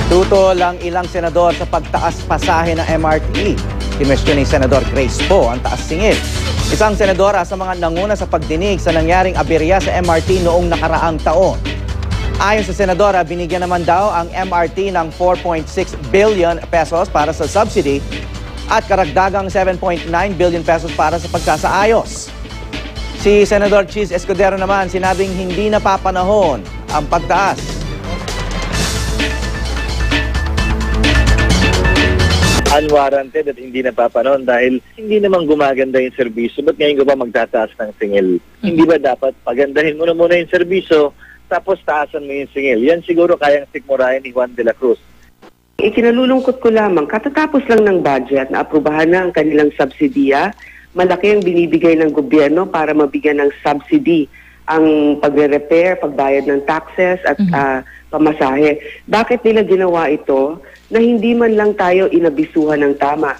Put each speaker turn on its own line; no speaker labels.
Tutol ang ilang senador sa pagtaas pasahe ng MRT. Kinwestiyon ni Senador Grace Poe ang taas singil. Isang senadora sa mga nanguna sa pagdinig sa nangyaring aberya sa MRT noong nakaraang taon. Ayon sa senadora, binigyan naman daw ang MRT ng 4.6 billion pesos para sa subsidy at karagdagang 7.9 billion pesos para sa pagsasaayos. Si Senador Chis Escudero naman sinabing hindi napapanahon ang pagtaas.
Unwarranted at hindi napapanon dahil hindi naman gumaganda yung serbisyo. Ba't ngayon ko ba magtataas ng singil? Hindi ba dapat pagandahin mo na muna yung serbisyo tapos taasan mo yung singil? Yan siguro kayang sikmurahin ni Juan de la Cruz.
Ikinalulungkot ko lamang, katatapos lang ng budget na aprubahan na ang kanilang subsidiya, malaki ang binibigay ng gobyerno para mabigyan ng subsidy ang pagre-repair, pagbayad ng taxes at pamasahe. Bakit nila ginawa ito na hindi man lang tayo inabisuhan ng tama?